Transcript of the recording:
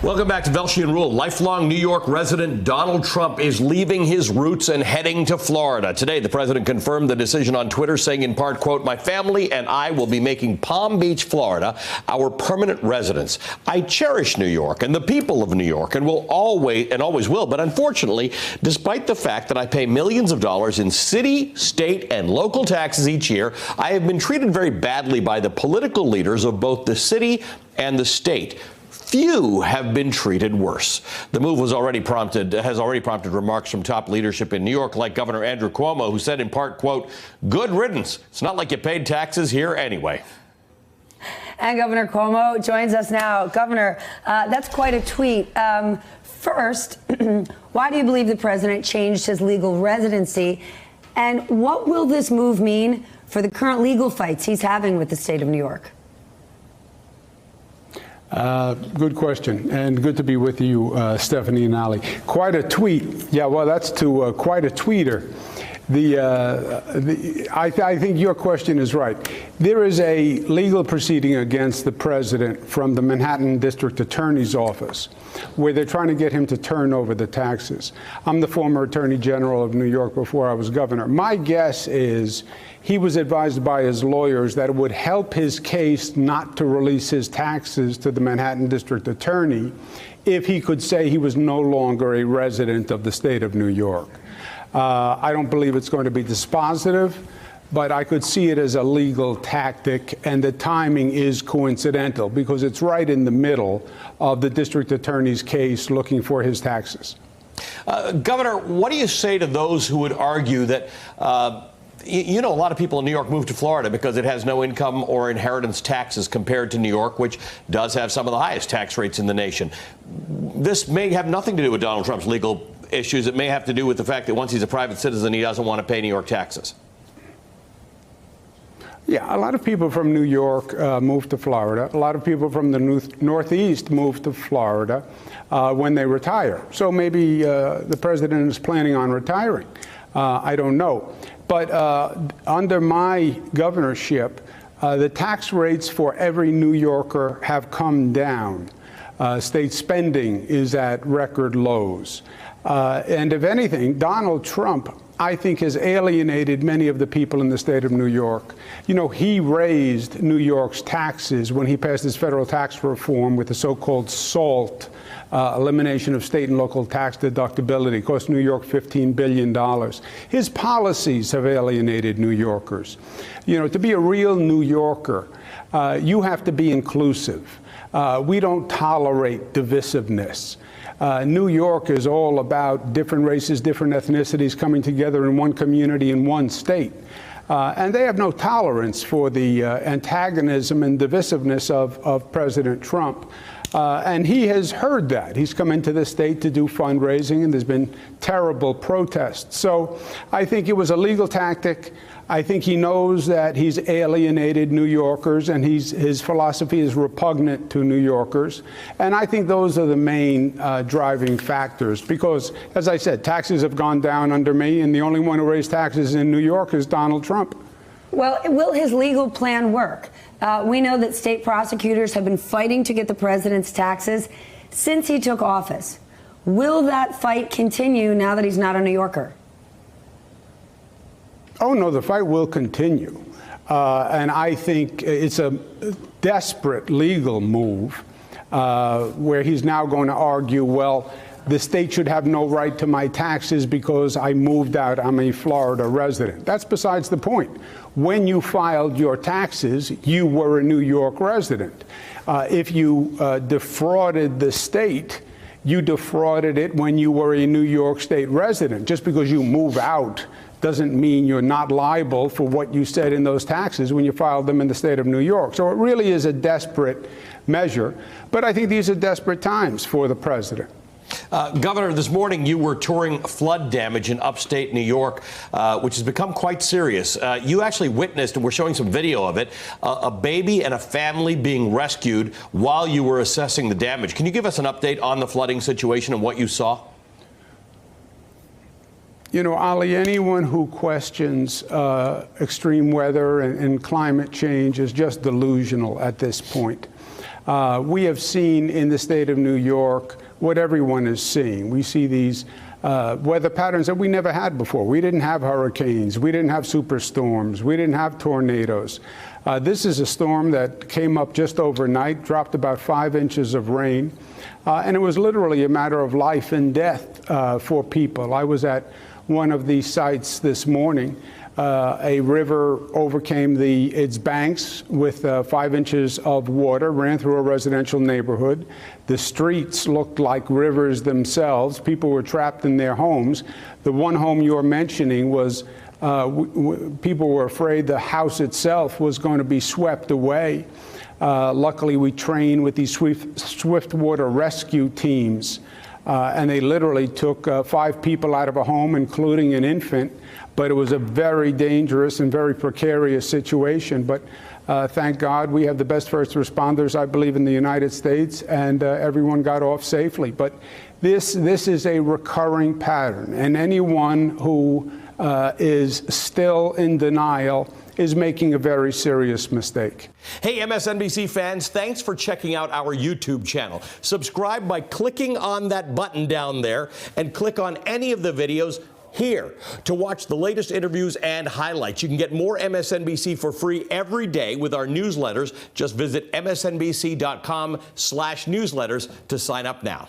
Welcome back to Velshi and Rule. Lifelong New York resident Donald Trump is leaving his roots and heading to Florida. Today, the president confirmed the decision on Twitter, saying in part, quote, "My family and I will be making Palm Beach, Florida, our permanent residence. I cherish New York and the people of New York and will always will. But unfortunately, despite the fact that I pay millions of dollars in city, state, and local taxes each year, I have been treated very badly by the political leaders of both the city and the state. Few have been treated worse." The move has already prompted remarks from top leadership in New York, like Governor Andrew Cuomo, who said in part, quote, "Good riddance. It's not like you paid taxes here anyway." And Governor Cuomo joins us now. Governor, that's quite a tweet. First, why do you believe the president changed his legal residency? And what will this move mean for the current legal fights he's having with the state of New York? Good question, and good to be with you, Stephanie and Ali. Quite a tweet. Yeah, well, that's to quite a tweeter. I think your question is right. There is a legal proceeding against the president from the Manhattan District Attorney's Office, where they're trying to get him to turn over the taxes. I'm the former Attorney General of New York before I was governor. My guess is he was advised by his lawyers that it would help his case not to release his taxes to the Manhattan District Attorney if he could say he was no longer a resident of the state of New York. I don't believe it's going to be dispositive, but I could see it as a legal tactic, and the timing is coincidental because it's right in the middle of the district attorney's case looking for his taxes. Governor, what do you say to those who would argue that a lot of people in New York move to Florida because it has no income or inheritance taxes compared to New York, which does have some of the highest tax rates in the nation? This may have nothing to do with Donald Trump's legal issues. It may have to do with the fact that once he's a private citizen, he doesn't want to pay New York taxes. Yeah, a lot of people from New York move to Florida. A lot of people from the Northeast move to Florida when they retire. So maybe the president is planning on retiring. I don't know. But under my governorship, the tax rates for every New Yorker have come down. State spending is at record lows. And if anything, Donald Trump, I think, has alienated many of the people in the state of New York. You know, he raised New York's taxes when he passed his federal tax reform with the so-called SALT, elimination of state and local tax deductibility, cost New York $15 billion. His policies have alienated New Yorkers. You know, to be a real New Yorker, you have to be inclusive. We don't tolerate divisiveness. New York is all about different races, different ethnicities coming together in one community in one state. And they have no tolerance for the antagonism and divisiveness of President Trump. And he has heard that. He's come into the state to do fundraising, and there's been terrible protests. So I think it was a legal tactic. I think he knows that he's alienated New Yorkers, and his philosophy is repugnant to New Yorkers. And I think those are the main driving factors because, as I said, taxes have gone down under me, and the only one who raised taxes in New York is Donald Trump. Well, will his legal plan work? We know that state prosecutors have been fighting to get the president's taxes since he took office. Will that fight continue now that he's not a New Yorker? Oh, no, the fight will continue. And I think it's a desperate legal move where he's now going to argue, well, the state should have no right to my taxes because I moved out. I'm a Florida resident. That's besides the point. When you filed your taxes, you were a New York resident. If you defrauded the state, you defrauded it when you were a New York State resident. Just because you move out doesn't mean you're not liable for what you said in those taxes when you filed them in the state of New York. So it really is a desperate measure. But I think these are desperate times for the president. Governor, this morning you were touring flood damage in upstate New York, which has become quite serious. You actually witnessed, and we're showing some video of it, a baby and a family being rescued while you were assessing the damage. Can you give us an update on the flooding situation and what you saw? You know, Ali, anyone who questions extreme weather and climate change is just delusional at this point. We have seen in the state of New York what everyone is seeing. We see these weather patterns that we never had before. We didn't have hurricanes. We didn't have superstorms. We didn't have tornadoes. This is a storm that came up just overnight, dropped about 5 inches of rain, and it was literally a matter of life and death for people. I was at one of these sites this morning. A river overcame its banks with 5 inches of water, ran through a residential neighborhood. The streets looked like rivers themselves. People were trapped in their homes. The one home you're mentioning was, people were afraid the house itself was going to be swept away. Luckily, we train with these swift water rescue teams, and they literally took 5 people out of a home, including an infant. But it was a very dangerous and very precarious situation. But thank God we have the best first responders, I believe, in the United States, and everyone got off safely. But this is a recurring pattern, and anyone who is still in denial is making a very serious mistake. Hey, MSNBC fans, thanks for checking out our YouTube channel. Subscribe by clicking on that button down there and click on any of the videos here to watch the latest interviews and highlights. You can get more MSNBC for free every day with our newsletters. Just visit msnbc.com/newsletters to sign up now.